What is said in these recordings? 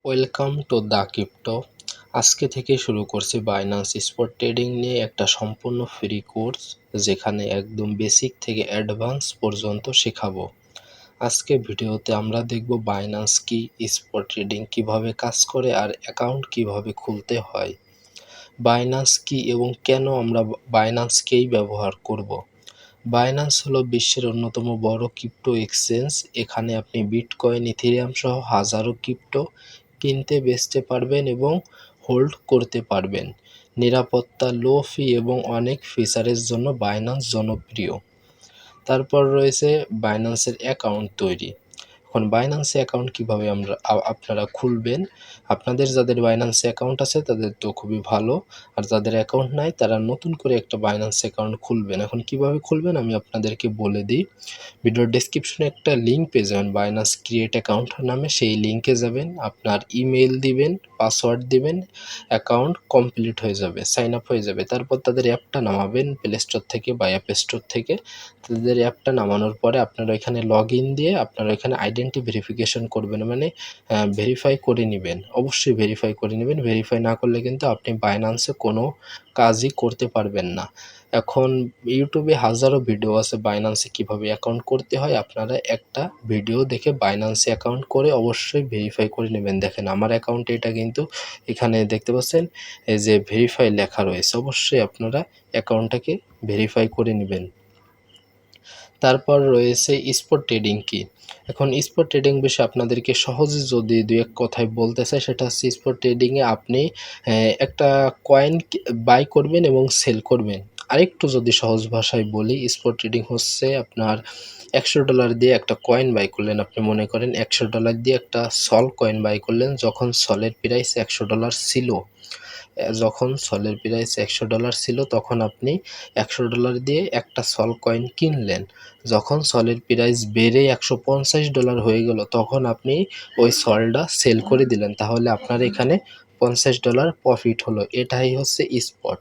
Welcome to the crypto. আজকে থেকে শুরু করছি বাইন্যান্স স্পট ট্রেডিং নিয়ে একটা সম্পূর্ণ ফ্রি কোর্স, যেখানে একদম বেসিক থেকে অ্যাডভান্স পর্যন্ত শেখাবো। আজকে ভিডিওতে আমরা দেখব বাইন্যান্স কি, স্পট ট্রেডিং কিভাবে কাজ করে আর অ্যাকাউন্ট কিভাবে খুলতে হয়। বাইন্যান্স কি এবং কেন আমরা বাইন্যান্সকেই ব্যবহার করব। বাইন্যান্স হলো বিশ্বের অন্যতম বড় ক্রিপ্টো এক্সচেঞ্জ। এখানে আপনি বিটকয়েন, ইথেরিয়াম সহ হাজারো ক্রিপ্টো কিনতে বেচতে পারবেন এবং হোল্ড করতে পারবেন। নিরাপত্তা, লো ফি এবং অনেক ফিচারের জন্য বাইন্যান্স জনপ্রিয়। তারপর রয়েছে বাইন্যান্সের অ্যাকাউন্ট তৈরি। এখন বাইন্যান্সে অ্যাকাউন্ট কীভাবে আপনারা খুলবেন। আপনাদের যাদের বাইন্যান্সে অ্যাকাউন্ট আছে তাদের তো খুবই ভালো, আর যাদের অ্যাকাউন্ট নাই তারা নতুন করে একটা বাইন্যান্স অ্যাকাউন্ট খুলবেন। এখন কিভাবে খুলবেন আমি আপনাদেরকে বলে দিই। ভিডিওর ডেসক্রিপশনে একটা লিঙ্ক পেয়ে যাবেন বাইন্যান্স ক্রিয়েট অ্যাকাউন্ট নামে, সেই লিঙ্কে যাবেন, আপনার ইমেল দিবেন, পাসওয়ার্ড দিবেন, অ্যাকাউন্ট কমপ্লিট হয়ে যাবে, সাইন আপ হয়ে যাবে। তারপর তাদের অ্যাপটা নামাবেন প্লে স্টোর থেকে বা অ্যাপ স্টোর থেকে। তাদের অ্যাপটা নামানোর পরে আপনারা এখানে লগ ইন দিয়ে আপনারা এখানে আইডেন্টি ভেরিফিকেশন করবেন, মানে ভেরিফাই করে নেবেন। অবশ্যই ভেরিফাই করে নেবেন, ভেরিফাই না করলে কিন্তু আপনি বাইন্যান্সে কোনো কাজই করতে পারবেন না। এখন ইউটিউবে হাজারো ভিডিও আছে বাইন্যান্সে কীভাবে অ্যাকাউন্ট করতে হয়, আপনারা একটা ভিডিও দেখে বাইন্যান্সে অ্যাকাউন্ট করে অবশ্যই ভেরিফাই করে নেবেন। দেখেন আমার অ্যাকাউন্টে এটা কিন্তু এখানে দেখতে পাচ্ছেন এই যে ভেরিফাই লেখা রয়েছে, অবশ্যই আপনারা অ্যাকাউন্টটাকে ভেরিফাই করে নেবেন। তারপর রয়েছে স্পট ট্রেডিং কি। এখন স্পট ট্রেডিং বিষয়ে আপনাদেরকে সহজে যদি দুই এক কথায় বলতে চাই, সেটা হচ্ছে স্পট ট্রেডিংয়ে আপনি একটা কয়েন বাই করবেন এবং সেল করবেন। আরেকটু যদি সহজ ভাষায় বলি, স্পট ট্রেডিং হচ্ছে আপনার $100 দিয়ে একটা কয়েন বাই করলেন। আপনি মনে করেন $100 দিয়ে একটা সল কয়েন বাই করলেন, যখন সলের প্রাইস $100 ছিল। যখন সলের প্রাইস $100 ছিল তখন আপনি $100 দিয়ে একটা সল কয়েন কিনলেন। যখন সলের প্রাইস বেড়ে $150 হয়ে গেল তখন আপনি ওই সলটা সেল করে দিলেন, তাহলে আপনার এখানে $50 প্রফিট হলো। এটাই হচ্ছে স্পট।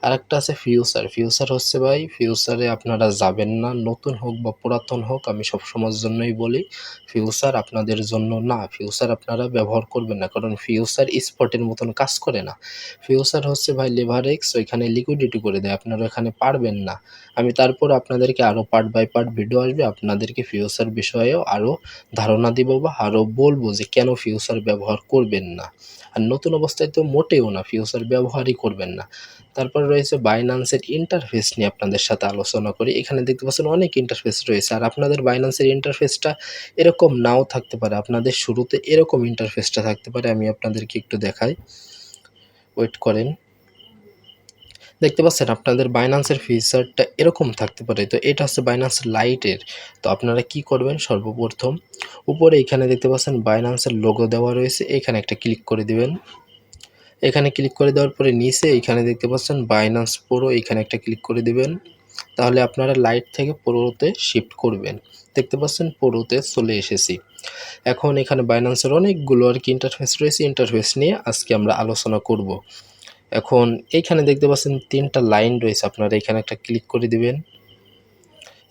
আরেকটা আছে ফিউচার। ফিউচার হচ্ছে ভাই, ফিউচারে আপনারা যাবেন না, নতুন হোক বা পুরাতন হোক, আমি সবসময়ের জন্যই বলি ফিউচার আপনাদের জন্য না। ফিউচার আপনারা ব্যবহার করবেন না, কারণ ফিউচার স্পটের মতন কাজ করে না। ফিউচার হচ্ছে ভাই লেভারেক্স, ওইখানে লিকুইডিটি করে দেয়, আপনারা ওখানে পারবেন না। আমি তারপর আপনাদেরকে আরও পার্ট বাই পার্ট ভিডিও আসবে, আপনাদেরকে ফিউচার বিষয়েও আরও ধারণা দিব বা আরও বলবো যে কেন ফিউচার ব্যবহার করবেন না। আর নতুন অবস্থায় তো মোটেও না, ফিউচার ব্যবহারই করবেন না। তারপর রয়েছে বাইন্যান্সের ইন্টারফেস নিয়ে আপনাদের সাথে আলোচনা করি। এখানে দেখতে পাচ্ছেন অনেক ইন্টারফেস রয়েছে, আর আপনাদের বাইন্যান্সের ইন্টারফেসটা এরকম নাও থাকতে পারে, আপনাদের শুরুতে এরকম ইন্টারফেসটা থাকতে পারে। আমি আপনাদেরকে একটু দেখাই, ওয়েট করেন। দেখতে পাচ্ছেন আপনাদের বাইন্যান্সের ফিচারটা এরকম থাকতে পারে। তো এটা হচ্ছে বাইন্যান্স লাইটের। তো আপনারা কি করবেন, সর্বপ্রথম উপরে এখানে দেখতে পাচ্ছেন বাইন্যান্সের লোগো দেওয়া রয়েছে, এখানে একটা ক্লিক করে দিবেন। এখানে ক্লিক করে দেওয়ার পরে নিচে এখানে দেখতে পাচ্ছেন বাইন্যান্স প্রো, এখানে একটা ক্লিক করে দিবেন। তাহলে আপনারা লাইট থেকে প্রোতে শিফট করবেন। দেখতে পাচ্ছেন প্রোতে চলে এসেছি। এখন এখানে বাইন্যান্সের অনেকগুলো আর কি ইন্টারফেস রয়েছে, ইন্টারফেস নিয়ে আজকে আমরা আলোচনা করব। এখন এইখানে দেখতে পাচ্ছেন 3টা লাইন রয়েছে, আপনারা এখানে একটা ক্লিক করে দিবেন।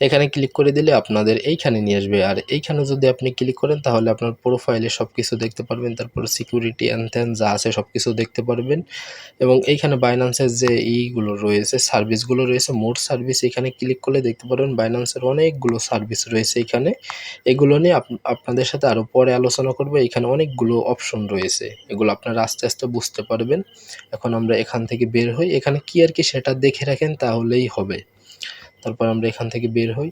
এখানে ক্লিক করে দিলে আপনাদের এইখানে নিয়ে আসবে, আর এইখানে যদি আপনি ক্লিক করেন তাহলে আপনার প্রোফাইলে সব কিছু দেখতে পারবেন, তারপরে সিকিউরিটি অ্যান্ড ত্যান যা আছে সব কিছু দেখতে পারবেন। এবং এইখানে বাইন্যান্সের যে ইগুলো রয়েছে, সার্ভিসগুলো রয়েছে, মোর সার্ভিস, এখানে ক্লিক করলে দেখতে পারবেন বাইন্যান্সের অনেকগুলো সার্ভিস রয়েছে এখানে। এগুলো নিয়ে আপনাদের সাথে আরও পরে আলোচনা করবো। এখানে অনেকগুলো অপশন রয়েছে, এগুলো আপনারা আস্তে আস্তে বুঝতে পারবেন। এখন আমরা এখান থেকে বের হই, এখানে কি আর কি সেটা দেখে রাখেন তাহলেই হবে। তারপর আমরা এখান থেকে বের হই।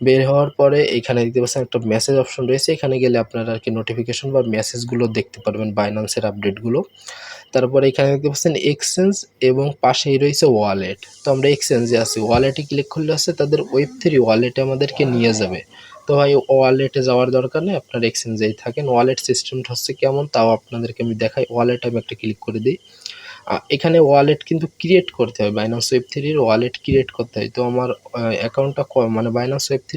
বের হওয়ার পরে এখানে দেখতে পাচ্ছেন একটা মেসেজ অপশন রয়েছে, এখানে গেলে আপনারা আর কি নোটিফিকেশন বা মেসেজগুলো দেখতে পারবেন, বাইন্যান্সের আপডেটগুলো। তারপরে এখানে দেখতে পাচ্ছেন এক্সচেঞ্জ এবং পাশেই রয়েছে ওয়ালেট। তো আমরা এক্সচেঞ্জে আছি, ওয়ালেটে ক্লিক করলে হচ্ছে তাদের Web3 ওয়ালেটে আমাদেরকে নিয়ে যাবে। তো ভাই ওয়ালেটে যাওয়ার দরকার নেই, আপনার এক্সচেঞ্জেই থাকেন। ওয়ালেট সিস্টেমটা হচ্ছে কেমন তাও আপনাদেরকে আমি দেখাই। ওয়ালেটে আমি একটা ক্লিক করে দিই। এখানে ওয়ালেট কিন্তু ক্রিয়েট করতে হয়, বাইন্যান্স Web3 ওয়ালেট ক্রিয়েট করতে হয়। তো আমার অ্যাকাউন্টটা মানে বাইন্যান্স Web3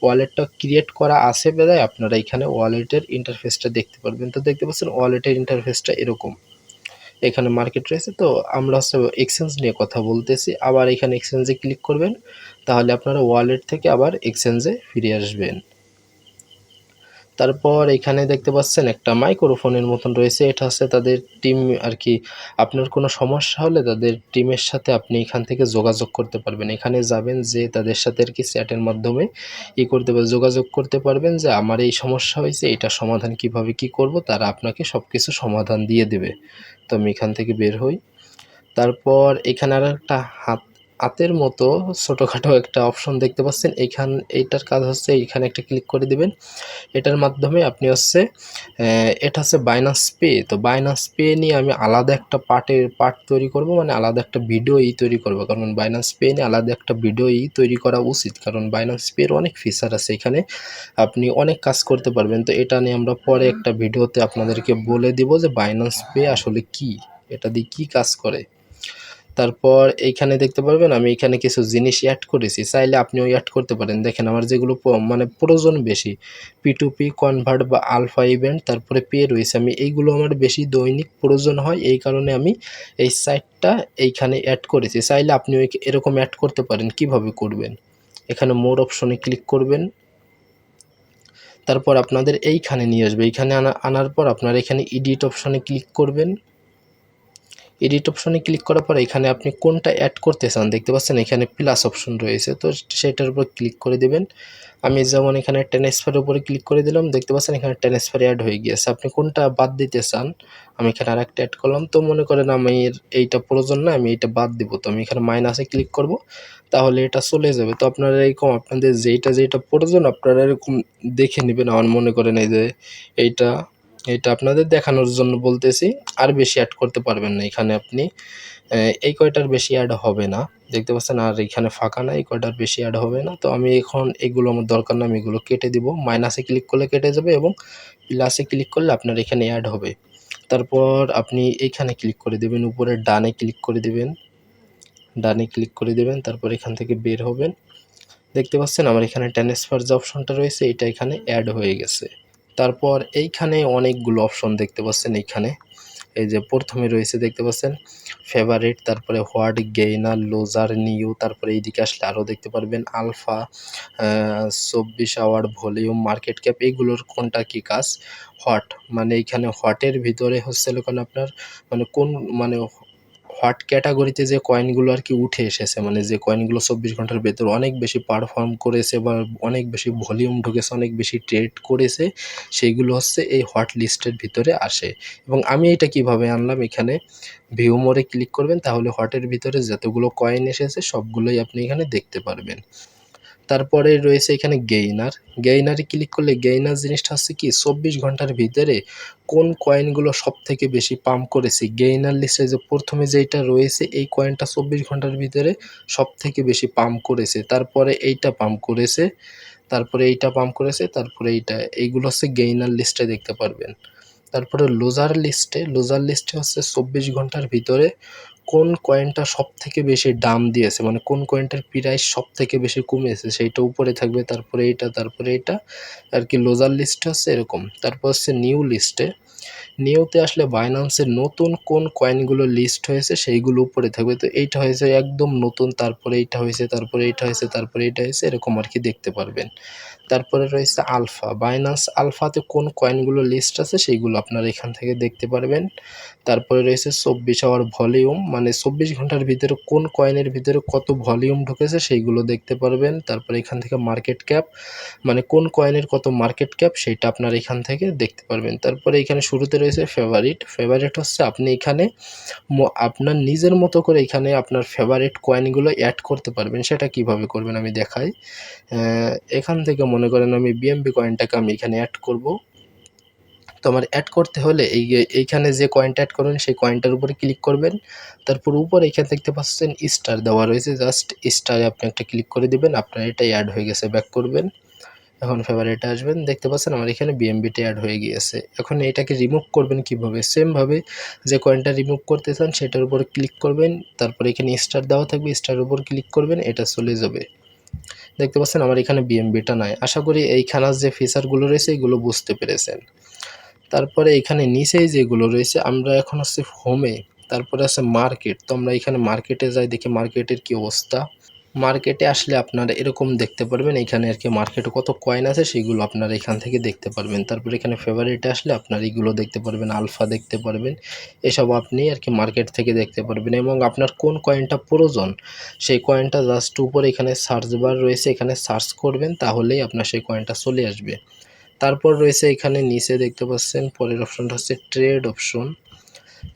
ওয়ালেটটা ক্রিয়েট করা আছে বিধায় আপনারা এখানে ওয়ালেটের ইন্টারফেসটা দেখতে পারবেন। তো দেখতে পাচ্ছেন ওয়ালেটের ইন্টারফেসটা এরকম। এখানে মার্কেট রয়েছে, তো আমরা হচ্ছে এক্সচেঞ্জ নিয়ে কথা বলতেছি। আবার এখানে এক্সচেঞ্জে ক্লিক করবেন, তাহলে আপনারা ওয়ালেট থেকে আবার এক্সচেঞ্জে ফিরে আসবেন। তারপর এখানে দেখতে পাচ্ছেন একটা মাইক্রোফোনের মতন রয়েছে, এটা হচ্ছে তাদের টিম আর কি। আপনার কোনো সমস্যা হলে তাদের টিমের সাথে আপনি এখান থেকে যোগাযোগ করতে পারবেন। এখানে যাবেন, যে তাদের সাথে আর কি চ্যাটের মাধ্যমে করতে পারবেন, যোগাযোগ করতে পারবেন যে আমার এই সমস্যা হয়েছে, এটা সমাধান কিভাবে কি করব, তারা আপনাকে সব কিছু সমাধান দিয়ে দেবে। তো আমি এখান থেকে বের হই। তারপর এখানে আর একটা হাতের মতো ছোটোখাটো একটা অপশন দেখতে পাচ্ছেন, এইটার কাজ হচ্ছে এইখানে একটা ক্লিক করে দিবেন। এটার মাধ্যমে আপনি হচ্ছে এটা হচ্ছে বাইন্যান্স পে। তো বাইন্যান্স পে নিয়ে আমি আলাদা একটা পার্ট তৈরি করব, মানে আলাদা একটা ভিডিও তৈরি করব, কারণ বাইন্যান্স পে নিয়ে আলাদা একটা ভিডিও তৈরি করা উচিত, কারণ বাইন্যান্স পের অনেক ফিচার আছে, এখানে আপনি অনেক কাজ করতে পারবেন। তো এটা নিয়ে আমরা পরে একটা ভিডিওতে আপনাদেরকে বলে দিব যে বাইন্যান্স পে আসলে কি, এটা দিয়ে কী কাজ করে। তারপর এইখানে দেখতে পারবেন আমি এখানে কিছু জিনিস অ্যাড করেছি, চাইলে আপনিও অ্যাড করতে পারেন। দেখেন আমার যেগুলো মানে প্রয়োজন বেশি, P2P কনভার্ট বা আলফা ইভেন্ট, তারপরে পে রয়েছে, আমি এইগুলো আমার বেশি দৈনিক প্রয়োজন হয়, এই কারণে আমি এই সাইটটা এইখানে অ্যাড করেছি। চাইলে আপনিও এরকম অ্যাড করতে পারেন। কিভাবে করবেন, এখানে মোর অপশনে ক্লিক করবেন, তারপর আপনাদের এইখানে নিয়ে আসবে। এইখানে আনার পর আপনারা এখানে এডিট অপশনে ক্লিক করবেন। এডিট অপশনে ক্লিক করার পর এখানে আপনি কোনটা অ্যাড করতে চান দেখতে পাচ্ছেন, এখানে প্লাস অপশন রয়েছে, তো সেটার উপর ক্লিক করে দেবেন। আমি যেমন এখানে ট্রান্সফারের উপরে ক্লিক করে দিলাম, দেখতে পাচ্ছেন এখানে ট্রান্সফার অ্যাড হয়ে গিয়েছে। আপনি কোনটা বাদ দিতে চান, আমি এখানে আরেকটা অ্যাড করলাম। তো মনে করেন আমি এইটা প্রয়োজন না, আমি এইটা বাদ দিব, তো আমি এখানে মাইনাসে ক্লিক করব, তাহলে এটা চলে যাবে। তো আপনারা এরকম আপনাদের যেইটা প্রয়োজন আপনারা এরকম দেখে নেবেন। আমার মনে করেন এই যে এইটা এটা আপনাদের দেখানোর জন্য বলতেছি, আর বেশি অ্যাড করতে পারবেন না। এখানে আপনি এই কয়টার বেশি অ্যাড হবে না, দেখতে পাচ্ছেন, আর এখানে ফাঁকা না, এই কয়টার বেশি অ্যাড হবে না। তো আমি এখন এগুলো আমার দরকার না, আমি এগুলো কেটে দিব। মাইনাসে ক্লিক করলে কেটে যাবে এবং প্লাসে ক্লিক করলে আপনার এখানে অ্যাড হবে। তারপর আপনি এইখানে ক্লিক করে দেবেন, উপরে ডানে ক্লিক করে দেবেন, তারপর এখান থেকে বের হবেন। দেখতে পাচ্ছেন আমার এখানে ট্রান্সফার যে অপশনটা রয়েছে এটা এখানে অ্যাড হয়ে গেছে। তারপর এইখানে অনেকগুলো অপশন দেখতে পাচ্ছেন, এইখানে এই যে প্রথমে রয়েছে দেখতে পাচ্ছেন ফেভারিট, তারপরে হোয়াট, গেইনার, লুজার, নিউ, তারপরে এইদিকে আসলে আরও দেখতে পারবেন alpha, 24 hour, volume, market cap, এইগুলোর কোনটা কি কাজ। হোয়াট মানে এইখানে হোয়াটের ভিতরে হচ্ছে লোকান আপনার মানে কোন মানে হোয়াট ক্যাটাগরিতে যে কয়েনগুলো আর কি উঠে এসেছে, মানে যে কয়েনগুলো 24 ঘন্টার ভেতর অনেক বেশি পারফর্ম করেছে বা অনেক বেশি ভলিউম ঢুকেছে, অনেক বেশি ট্রেড করেছে, সেইগুলো হচ্ছে এই হট লিস্টের ভিতরে আসে। এবং আমি এটা কিভাবে আনলাম, এখানে ভিউ মোরে ক্লিক করবেন, তাহলে হটের ভিতরে যতগুলো কয়েন এসেছে সবগুলোই আপনি এখানে দেখতে পারবেন। তারপরে রয়েছে এখানে গেইনারে ক্লিক করলে গেইনার জিনিসটা হচ্ছে কি 24 ঘন্টার ভিতরে কোন কয়েনগুলো সব থেকে বেশি পাম্প করেছে, গেইনার লিস্টে যে প্রথমে যেটা রয়েছে এই কয়েনটা 24 ঘন্টার ভিতরে সব থেকে বেশি পাম্প করেছে, তারপরে এইটা পাম্প করেছে, তারপরে এইটা পাম্প করেছে, তারপরে এইটা, এইগুলো হচ্ছে গেইনার লিস্টে দেখতে পারবেন। তারপরে লুজার লিস্টে হচ্ছে 24 ঘন্টার ভিতরে কোন কয়েনটা সব থেকে বেশি দাম দিয়েছে, মানে কোন কয়েনটার প্রাইস সব থেকে বেশি কমেছে সেইটা উপরে থাকবে, তারপরে এইটা আর কি লুজার লিস্টে হচ্ছে এরকম। তারপর হচ্ছে নিউতে আসলে বাইন্যান্সের নতুন কোন কয়েনগুলো লিস্ট হয়েছে সেইগুলো উপরে থাকবে। তো এইটা হয়েছে একদম নতুন, তারপরে এইটা হয়েছে, তারপরে এইটা হয়েছে, তারপরে এইটা হয়েছে, এরকম আর কি দেখতে পারবেন। তারপরে রয়েছে আলফা, বাইন্যান্স আলফাতে কোন কয়েনগুলো লিস্ট আছে সেইগুলো আপনারা এখান থেকে দেখতে পারবেন। তারপরে রয়েছে 24 আওয়ার ভলিউম, মানে 24 ঘন্টার ভিতরে কোন কয়েনের ভিতরে কত ভলিউম ঢুকেছে সেইগুলো দেখতে পারবেন। তারপরে এখান থেকে মার্কেট ক্যাপ, মানে কোন কয়েনের কত মার্কেট ক্যাপ সেইটা আপনারা এখান থেকে দেখতে পারবেন। তারপরে এখানে শুরুতে রয়েছে ফেভারিট হচ্ছে আপনি এখানে আপনার নিজের মতো করে এখানে আপনার ফেভারিট কয়েনগুলো অ্যাড করতে পারবেন। সেটা কিভাবে করবেন আমি দেখাই। এখান থেকে মনে করেন আমি বিএমবি কয়েনটাকে আমি এখানে অ্যাড করব। তো আমার অ্যাড করতে হলে এইখানে যে কয়েনটা অ্যাড করবেন সেই কয়েনটার উপরে ক্লিক করবেন। তারপর উপরে এখানে দেখতে পাচ্ছেন স্টার দেওয়া রয়েছে, জাস্ট স্টারে আপনি একটা ক্লিক করে দিবেন, আপনার এটাই অ্যাড হয়ে গেছে। ব্যাক করবেন, এখন ফেভারিটে আসবেন, দেখতে পাচ্ছেন আমার এখানে বিএমবিটা অ্যাড হয়ে গিয়েছে। এখন এটাকে রিমুভ করবেন কিভাবে, সেমভাবে যে কয়েনটা রিমুভ করতে চান সেটার উপরে ক্লিক করবেন, তারপর এখানে স্টার দেওয়া থাকবে, স্টারের উপর ক্লিক করবেন, এটা চলে যাবে। দেখতে পাচ্ছেন আমার এখানে বিএমবিটা নাই। আশা করি এইখানের যে ফিচারগুলো রয়েছে এগুলো বুঝতে পেরেছেন। তারপরে এখানে নিচেই যেগুলো রয়েছে আমরা এখন হোমে, তারপরে আছে মার্কেট। তো আমরা এখানে মার্কেটে যাই, দেখি মার্কেটের কি অবস্থা। মার্কেটে আসলে আপনারা এরকম দেখতে পারবেন, এখানে আর কি মার্কেটে কত কয়েন আছে সেগুলো আপনারা এখান থেকে দেখতে পারবেন। তারপর এখানে ফেভারিটে আসলে আপনারা এগুলো দেখতে পারবেন, আলফা দেখতে পারবেন, এসব আপনি আর কি মার্কেট থেকে দেখতে পারবেন। এবং আপনার কোন কয়েনটা প্রয়োজন সেই কয়েনটা জাস্ট উপরে এখানে সার্চ বার রয়েছে, এখানে সার্চ করবেন, তাহলেই আপনার সেই কয়েনটা চলে আসবে। তারপর রয়েছে এখানে নিচে দেখতে পাচ্ছেন পরের অপশনটা হচ্ছে ট্রেড অপশন,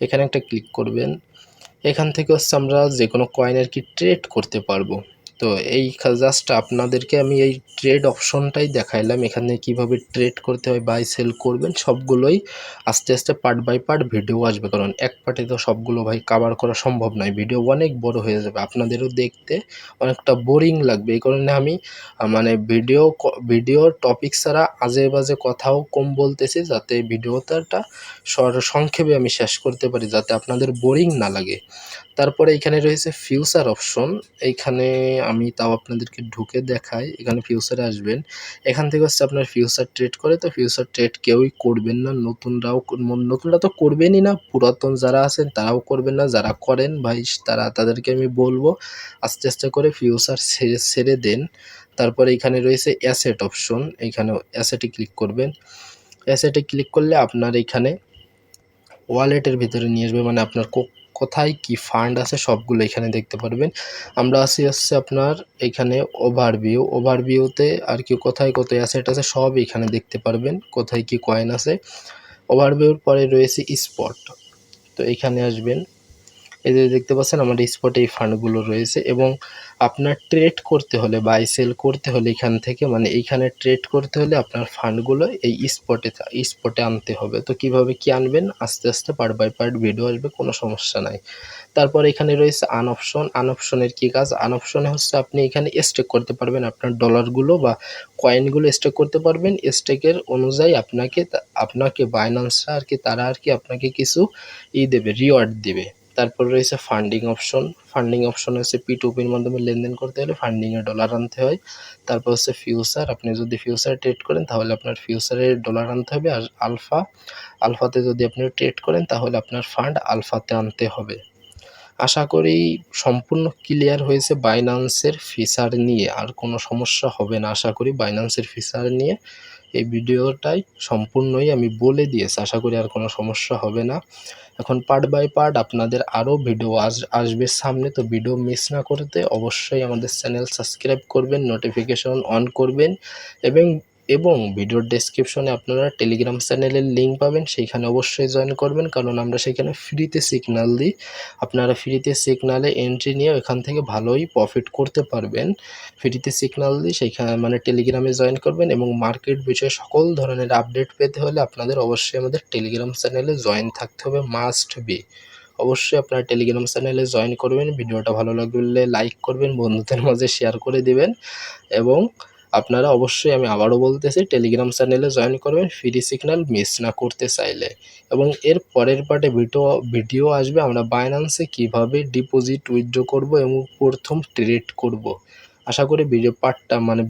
এখানে একটা ক্লিক করবেন। এখান থেকে হচ্ছে আমরা যে কোনো কয়েন আর কি ট্রেড করতে পারবো। তো এই জাস্ট আপনাদেরকে আমি এই ট্রেড অপশনটাই দেখাইলাম, এখানে কিভাবে ট্রেড করতে হয়, বাই সেল করবেন সবগুলোই আস্তে আস্তে পার্ট বাই পার্ট ভিডিও আসবে, কারণ এক পার্টে তো সবগুলো ভাই কভার করা সম্ভব নয়, ভিডিও অনেক বড় হয়ে যাবে, আপনাদেরও দেখতে অনেকটা বোরিং লাগবে। এই কারণে আমি মানে ভিডিও টপিক ছাড়া আজে বাজে কথাও কম বলতেছি, যাতে ভিডিওটা সংক্ষেপে আমি শেষ করতে পারি, যাতে আপনাদের বোরিং না লাগে। তারপরে এখানে রয়েছে ফিউচার অপশন, এইখানে আমি তাও আপনাদেরকে ঢুকে দেখাই। এখানে ফিউচারে আসবেন, এখান থেকে হচ্ছে আপনার ফিউচার ট্রেড করে, তো ফিউচার ট্রেড কেউই করবেন না, নতুনরা তো করবেনই না, পুরাতন যারা আছেন তারাও করবেন না, যারা করেন ভাই তাদেরকে আমি বলবো আস্তে আস্তে করে ফিউচার ছেড়ে ছেড়ে দেন। তারপরে এখানে রয়েছে অ্যাসেট অপশন, এইখানে অ্যাসেটে ক্লিক করবেন। অ্যাসেটে ক্লিক করলে আপনার এখানে ওয়ালেটের ভিতরে নিয়ে আসবে, মানে আপনার কোথায় কি ফান্ড আছে সবগুলো এখানে দেখতে পারবেন। আমরা আসি হচ্ছে আপনার এখানে ওভারভিউতে আর কি কোথায় কত অ্যাসেট আছে সব এখানে দেখতে পারবেন, কোথায় কি কয়েন আছে। ওভারভিউর পরে রয়েছে স্পট, তো এখানে আসবেন, এই যে দেখতে পাচ্ছেন আমার স্পটে এই ফান্ডগুলো রয়েছে। এবং আপনার ট্রেড করতে হলে বাই সেল করতে হলে এখান থেকে মানে এইখানে ট্রেড করতে হলে আপনার ফান্ডগুলো এই স্পটে আনতে হবে। তো কিভাবে কি আনবেন আস্তে আস্তে পার্ট বাই পার্ট ভিডিও আসবে, কোনো সমস্যা নাই। তারপর এখানে রয়েছে আনঅপশনের কি কাজ, আনঅপশনে হচ্ছে আপনি এখানে স্টেক করতে পারবেন, আপনার ডলারগুলো বা কয়েনগুলো স্টেক করতে পারবেন। স্টেকের অনুযায়ী আপনাকে বাইন্যান্সরা আর কি তারা আর কি আপনাকে কিছু দেবে, রিওয়ার্ড দিবে। তারপর রয়েছে ফান্ডিং অপশন হচ্ছে P2P মাধ্যমে লেনদেন করতে হলে ফান্ডিংয়ে ডলার আনতে হয়। তারপর হচ্ছে ফিউচার, আপনি যদি ফিউচার ট্রেড করেন তাহলে আপনার ফিউচারে ডলার আনতে হবে। আর আলফাতে যদি আপনি ট্রেড করেন তাহলে আপনার ফান্ড আলফাতে আনতে হবে। আশা করি সম্পূর্ণ ক্লিয়ার হয়েছে বাইন্যান্সের ফিচার নিয়ে, আর কোনো সমস্যা হবে না আশা করি। বাইন্যান্সের ফিচার নিয়ে এই ভিডিওটাই সম্পূর্ণই আমি বলে দিয়েছি, আশা করি আর কোনো সমস্যা হবে না। এখন পার্ট বাই পার্ট আপনাদের আরও ভিডিও আসবে সামনে, তো ভিডিও মিস না করতে অবশ্যই আমাদের চ্যানেল সাবস্ক্রাইব করবেন, নোটিফিকেশন অন করবেন। এবং এবং ভিডিওর ডেসক্রিপশনে আপনারা টেলিগ্রাম চ্যানেলের লিঙ্ক পাবেন, সেইখানে অবশ্যই জয়েন করবেন, কারণ আমরা সেখানে ফ্রিতে সিগন্যাল দিই। আপনারা ফ্রিতে সিগনালে এন্ট্রি নিয়ে ওখান থেকে ভালোই প্রফিট করতে পারবেন। ফ্রিতে সিগন্যাল দিই, সেইখানে মানে টেলিগ্রামে জয়েন করবেন। এবং মার্কেট বিষয়ে সকল ধরনের আপডেট পেতে হলে আপনাদের অবশ্যই আমাদের টেলিগ্রাম চ্যানেলে জয়েন থাকতে হবে, মাস্ট বি। অবশ্যই আপনারা টেলিগ্রাম চ্যানেলে জয়েন করবেন, ভিডিওটা ভালো লাগলে লাইক করবেন, বন্ধুদের মাঝে শেয়ার করে দিবেন। এবং আপনারা অবশ্যই আমি আবারও বলতেছি টেলিগ্রাম চ্যানেলে জয়েন করবেন ফ্রি সিগন্যাল মিস না করতে চাইলে। এবং এর পরের পার্টে ভিডিও আসবে আমরা বাইন্যান্সে কিভাবে ডিপোজিট উইথড্র করব এবং প্রথম ট্রেড করব। আশা করি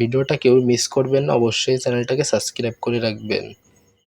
ভিডিওটা কেউ মিস করবেন না, অবশ্যই চ্যানেলটাকে সাবস্ক্রাইব করে রাখবেন।